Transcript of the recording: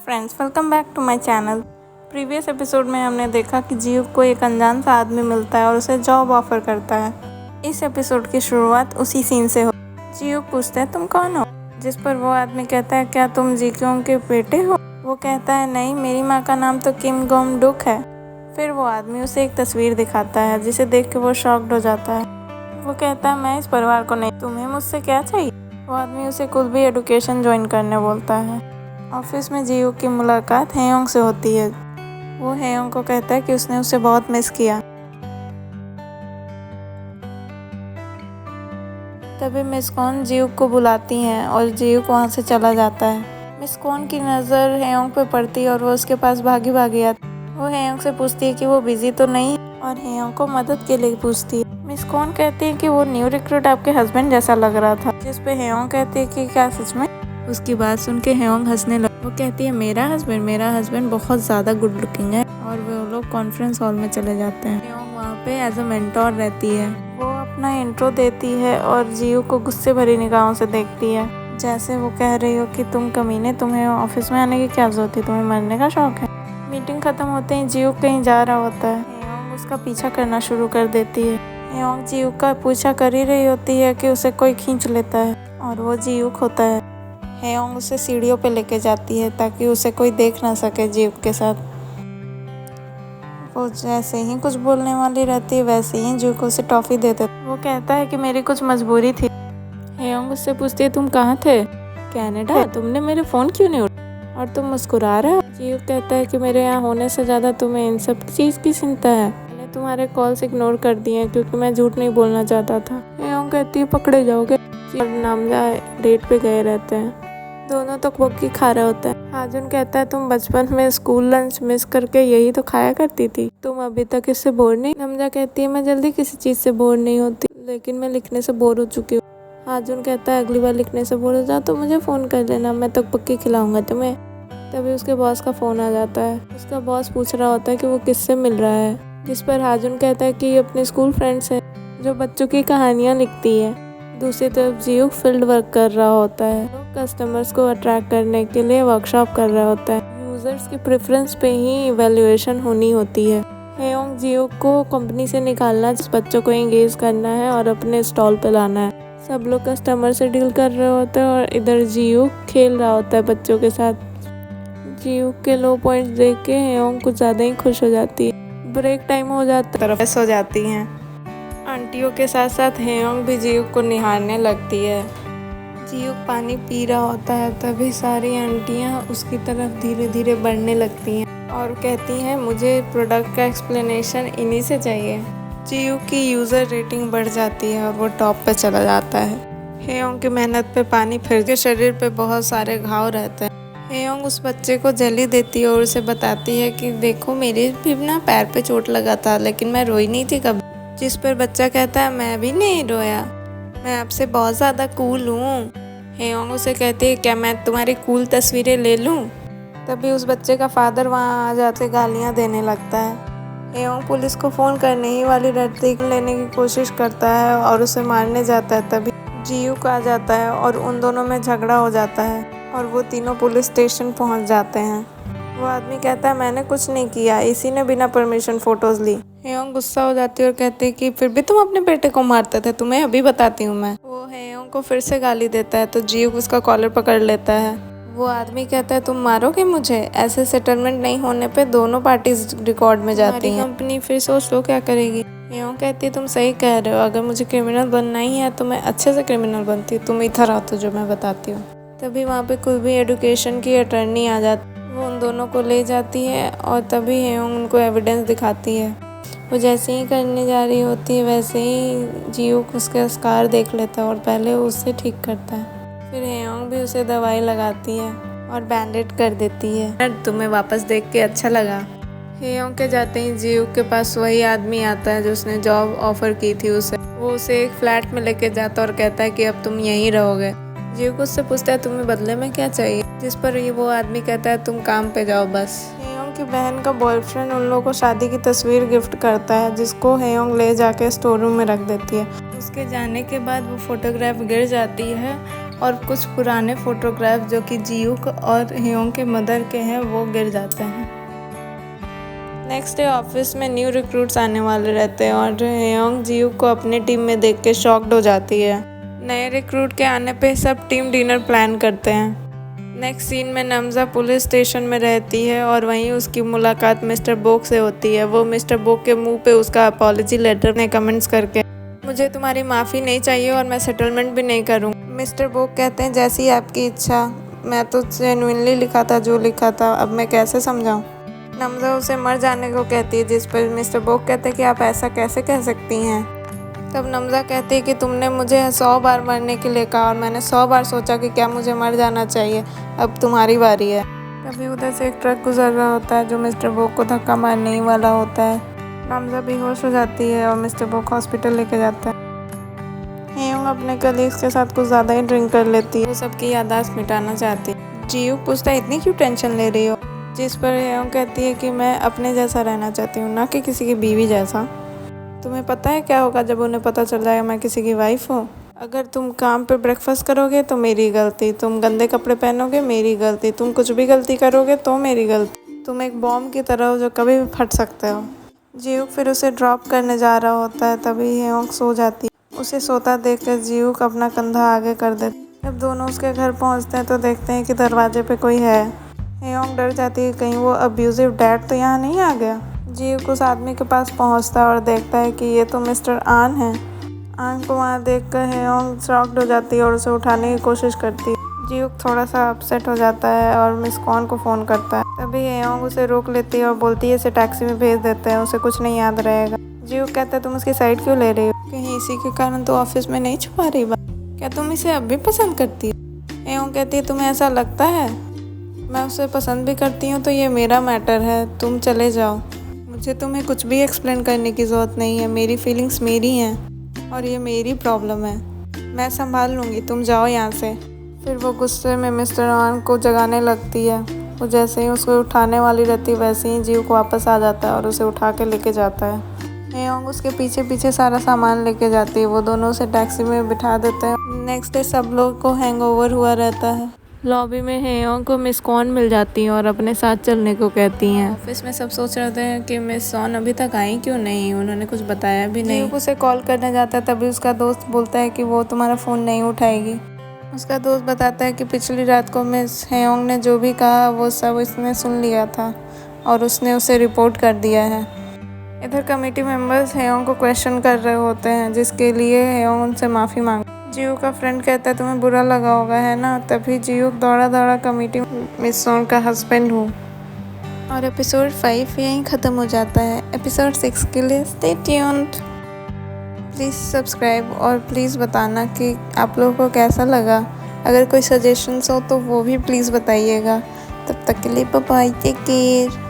Friends, welcome back to my channel. Previous episode में हमने देखा कि जीव को एक अनजान सा आदमी मिलता है और उसे जॉब ऑफर करता है। इस एपिसोड की शुरुआत उसी सीन से हो। जीव पूछता है तुम कौन हो, जिस पर वो आदमी कहता है क्या तुम जी क्योंग के बेटे हो। वो कहता है नहीं, मेरी माँ का नाम तो किम गोम डुक है। फिर वो आदमी उसे एक तस्वीर दिखाता है जिसे देख के वो शॉक्ड हो जाता है। वो कहता है मैं इस परिवार को नहीं, तुम्हें मुझसे क्या चाहिए। वो आदमी उसे कुछ भी एडुकेशन ज्वाइन करने बोलता है। ऑफिस में जीयू की मुलाकात हेयोंग से होती है। वो हेयोंग को कहता है कि उसने उसे बहुत मिस किया। तभी मिस कॉन जीयू को बुलाती हैं और जीयू वहाँ से चला जाता है। मिस कॉन की नज़र हेयोंग पे पड़ती है और वो उसके पास भागी भागी आती है। वो हेयोंग से पूछती है कि वो बिजी तो नहीं और हेयोंग को मदद के लिए पूछती है। मिस कॉन कहती है कि वो न्यू रिक्रूट आपके हस्बैंड जैसा लग रहा था, जिस पे हेयोंग कहती है कि क्या सच में। उसकी बात सुन के हेयोंग हंसने लगी। वो कहती है मेरा हस्बैंड बहुत ज़्यादा गुड लुकिंग है। और वो लोग कॉन्फ्रेंस हॉल में चले जाते हैं। हेयोंग वहाँ पे एज अ मेंटोर रहती है। वो अपना इंट्रो देती है और जीयू को गुस्से भरी निगाहों से देखती है, जैसे वो कह रही हो कि तुम कमीने, तुम्हें ऑफिस में आने की क्या जरूरत है, तुम्हें मरने का शौक है। मीटिंग खत्म होते ही जीयू कहीं जा रहा होता है। हेयोंग उसका पीछा करना शुरू कर देती है। हेयोंग जीयू का पीछा कर ही रही होती है कि उसे कोई खींच लेता है और वो जीयू होता है। हेयोंग उसे सीढ़ियों पे लेके जाती है ताकि उसे कोई देख ना सके जीव के साथ। वो जैसे ही कुछ बोलने वाली रहती है वैसे ही जीव को उसे टॉफी दे देता है। वो कहता है कि मेरी कुछ मजबूरी थी। हेयोंग उससे पूछती है तुम कहाँ थे। कनाडा। तुमने मेरे फ़ोन क्यों नहीं उठाया और तुम मुस्कुरा रहे हो। जीव कहता है कि मेरे यहाँ होने से ज़्यादा तुम्हें इन सब चीज़ की चिंता है। मैंने तुम्हारे कॉल्स इग्नोर कर दिए हैं क्योंकि मैं झूठ नहीं बोलना चाहता था। हेयोंग कहती है पकड़े जाओगे। और नामजा डेट पे गए रहते हैं। दोनों तो कुकी खा रहे होते हैं। हाजुन कहता है तुम बचपन में स्कूल लंच मिस करके यही तो खाया करती थी, तुम अभी तक इससे बोर नहीं। नामजा कहती है मैं जल्दी किसी चीज़ से बोर नहीं होती, लेकिन मैं लिखने से बोर हो चुकी हूँ। हाजुन कहता है अगली बार लिखने से बोर हो जाओ तो मुझे फ़ोन कर लेना, मैं तो पक्की खिलाऊंगा तुम्हें। तभी उसके बॉस का फ़ोन आ जाता है। उसका बॉस पूछ रहा होता है कि वो किससे मिल रहा है, जिस पर हाजुन कहता है कि ये अपने स्कूल फ्रेंड्स हैं जो बच्चों की कहानियाँ लिखती है। दूसरी तरफ जीयू फील्ड वर्क कर रहा होता है। कस्टमर्स को अट्रैक्ट करने के लिए वर्कशॉप कर रहा होता है। यूजर्स की प्रेफरेंस पे ही इवैल्यूएशन होनी होती है। हेयोंग जीयू को कंपनी से निकालना, जिस बच्चों को एंगेज करना है और अपने स्टॉल पे लाना है। सब लोग कस्टमर से डील कर रहे होते हैं और इधर जीयू खेल रहा होता है बच्चों के साथ। जीयू के लो पॉइंट्स देख के हेयोंग कुछ ज़्यादा ही खुश हो जाती है। ब्रेक टाइम हो जाता है, तरफ हो जाती हैं। आंटियों के साथ साथ हेयोंग भी जीयू को निहारने लगती है। जीयू पानी पी रहा होता है, तभी सारी आंटियां उसकी तरफ धीरे धीरे बढ़ने लगती हैं और कहती हैं मुझे प्रोडक्ट का एक्सप्लेनेशन इन्हीं से चाहिए। जीयू की यूज़र रेटिंग बढ़ जाती है और वो टॉप पे चला जाता है। हेयोंग की मेहनत पे पानी फिर के शरीर पे बहुत सारे घाव रहते हैं। हेयोंग उस बच्चे को जली देती है और उसे बताती है कि देखो मेरे भी ना पैर पे चोट लगा था, लेकिन मैं रोई नहीं थी कभी। जिस पर बच्चा कहता है मैं भी नहीं रोया, मैं आपसे बहुत ज़्यादा कूल हूँ। हेयोंग उसे कहती है क्या मैं तुम्हारी कूल तस्वीरें ले लूँ। तभी उस बच्चे का फादर वहाँ आ जाते गालियाँ देने लगता है। हेयोंग पुलिस को फ़ोन करने ही वाली रहती लेने की कोशिश करता है और उसे मारने जाता है। तभी जीयू आ जाता है और उन दोनों में झगड़ा हो जाता है और वो तीनों पुलिस स्टेशन पहुँच जाते हैं। वो आदमी कहता है मैंने कुछ नहीं किया, इसी ने बिना परमिशन फ़ोटोज़ ली। हेयोंग गुस्सा हो जाती है और कहती है कि फिर भी तुम अपने बेटे को मारते थे, तुम्हें अभी बताती हूँ मैं। वो हेयोंग को फिर से गाली देता है तो जीयू उसका कॉलर पकड़ लेता है। वो आदमी कहता है तुम मारोगे मुझे, ऐसे सेटलमेंट नहीं होने पे दोनों पार्टीज रिकॉर्ड में जाती हैं। कंपनी फिर सोच लो क्या करेगी। हेयोंग कहती है तुम सही कह रहे हो, अगर मुझे क्रिमिनल बनना ही है तो मैं अच्छे से क्रिमिनल बनती, तुम इधर आओ तो जो मैं बताती हूँ। तभी वहाँ पे कुछ भी एडुकेशन की अटर्नी आ जाती, वो उन दोनों को ले जाती है और तभी हेयोंग उनको एविडेंस दिखाती है। वो जैसे ही करने जा रही होती है वैसे ही जीयू उसका स्कार देख लेता है और पहले उससे ठीक करता है। फिर हेयोंग भी उसे दवाई लगाती है और बैंडेड कर देती है। तुम्हें वापस देख के अच्छा लगा। हेयोंग के जाते ही जीयू के पास वही आदमी आता है जो उसने जॉब ऑफर की थी उसे। वो उसे एक फ्लैट में लेके जाता है और कहता है कि अब तुम यहीं रहोगे। जीयू उससे पूछता है तुम्हें बदले में क्या चाहिए, जिस पर ये वो आदमी कहता है तुम काम पे जाओ बस। हेयोंग की बहन का बॉयफ्रेंड उन लोगों को शादी की तस्वीर गिफ्ट करता है, जिसको हेयोंग ले जाके स्टोर रूम में रख देती है। उसके जाने के बाद वो फोटोग्राफ गिर जाती है और कुछ पुराने फोटोग्राफ जो कि जियूक और हेयोंग के मदर के हैं वो गिर जाते हैं। नेक्स्ट डे ऑफिस में न्यू रिक्रूट्स आने वाले रहते हैं और हेयोंग जियूक को अपनी टीम में देख के शॉक्ड हो जाती है। नए रिक्रूट के आने पे सब टीम डिनर प्लान करते हैं। नेक्स्ट सीन में नम्जा पुलिस स्टेशन में रहती है और वहीं उसकी मुलाकात मिस्टर बोक से होती है। वो मिस्टर बोक के मुंह पे उसका अपॉलजी लेटर ने कमेंट्स करके मुझे तुम्हारी माफ़ी नहीं चाहिए और मैं सेटलमेंट भी नहीं करूँगा। मिस्टर बोक कहते हैं जैसी आपकी इच्छा, मैं तो जेन्युइनली लिखा था जो लिखा था, अब मैं कैसे समझाऊँ। नम्जा उसे मर जाने को कहती है, जिस पर मिस्टर बोक कहते हैं कि आप ऐसा कैसे कह सकती हैं। तब नम्जा कहती है कि तुमने मुझे 100 बार मरने के लिए कहा और मैंने 100 बार सोचा कि क्या मुझे मर जाना चाहिए, अब तुम्हारी बारी है। तभी उधर से एक ट्रक गुजर रहा होता है जो मिस्टर बोक को धक्का मारने ही वाला होता है। नम्जा बेहोश हो जाती है और मिस्टर बोक हॉस्पिटल लेके जाता है। हेयोंग अपने कलीग्स के साथ कुछ ज़्यादा ही ड्रिंक कर लेती है, वो सबकी याददाश्त मिटाना चाहती है। जियूक पूछता है इतनी क्यों टेंशन ले रही हो, जिस पर हेयोंग कहती है कि मैं अपने जैसा रहना चाहती हूँ, ना कि किसी की बीवी जैसा। तुम्हें पता है क्या होगा जब उन्हें पता चल जाएगा मैं किसी की वाइफ हूँ। अगर तुम काम पे ब्रेकफास्ट करोगे तो मेरी गलती, तुम गंदे कपड़े पहनोगे मेरी गलती, तुम कुछ भी गलती करोगे तो मेरी गलती, तुम एक बॉम्ब की तरह हो जो कभी भी फट सकते हो। जियूक फिर उसे ड्रॉप करने जा रहा होता है, तभी हेयोंग सो जाती है। उसे सोता देखकर जियूक अपना कंधा आगे कर देती। जब दोनों उसके घर पहुँचते हैं तो देखते हैं कि दरवाजे पे कोई है। हेयोंग डर जाती है कहीं वो अब्यूजिव डैड तो यहाँ नहीं आ गया। जियूक उस आदमी के पास पहुंचता है और देखता है कि ये तो मिस्टर आन है। आन को वहाँ देखकर हेयोंग शॉक्ड हो जाती है और उसे उठाने की कोशिश करती है। जियूक थोड़ा सा अपसेट हो जाता है और मिस कॉन को फ़ोन करता है। तभी हेयोंग उसे रोक लेती है और बोलती है इसे टैक्सी में भेज देते हैं, उसे कुछ नहीं याद रहेगा। जियूक कहता है तुम उसकी साइड क्यों ले रही हो, कहीं इसी के कारण तो ऑफिस में नहीं छुपा रही बात, क्या तुम इसे अब भी पसंद करती हो। हेयोंग कहती है तुम्हें ऐसा लगता है, मैं उसे पसंद भी करती हूँ तो ये मेरा मैटर है, तुम चले जाओ, मुझे तुम्हें कुछ भी एक्सप्लेन करने की ज़रूरत नहीं है, मेरी फीलिंग्स मेरी हैं और ये मेरी प्रॉब्लम है, मैं संभाल लूँगी, तुम जाओ यहाँ से। फिर वो गुस्से में मिस्टर आन को जगाने लगती है। वो जैसे ही उसको उठाने वाली रहती है वैसे ही जियूक वापस आ जाता है और उसे उठा के लेके जाता है। हेयोंग उसके पीछे पीछे सारा सामान लेके जाती है। वो दोनों उसे टैक्सी में बिठा देते हैं। नेक्स्ट डे सब लोग को हैंगओवर हुआ रहता है। लॉबी में हेयोंग को मिस कॉन मिल जाती हैं और अपने साथ चलने को कहती हैं। ऑफिस में सब सोच रहे हैं कि मिस सॉन अभी तक आई क्यों नहीं, उन्होंने कुछ बताया भी नहीं। उसे कॉल करने जाता है तभी उसका दोस्त बोलता है कि वो तुम्हारा फ़ोन नहीं उठाएगी। उसका दोस्त बताता है कि पिछली रात को मिस हेयोंग ने जो भी कहा वो सब इसने सुन लिया था और उसने उसे रिपोर्ट कर दिया है। इधर कमेटी मेंबर्स हेयोंग को क्वेश्चन कर रहे होते हैं, जिसके लिए हेयोंग उनसे माफ़ी मांग। जियूक का फ्रेंड कहता है तुम्हें बुरा लगा होगा है ना। तभी जियूक दौड़ा दौड़ा कमेटी मिस सॉन का हस्बैंड हूँ। और एपिसोड 5 यहीं ख़त्म हो जाता है। एपिसोड 6 के लिए स्टे ट्यून्ड। प्लीज़ सब्सक्राइब और प्लीज़ बताना कि आप लोगों को कैसा लगा। अगर कोई सजेशंस हो तो वो भी प्लीज़ बताइएगा। तब तक के लिए बाय बाय, टेक केयर।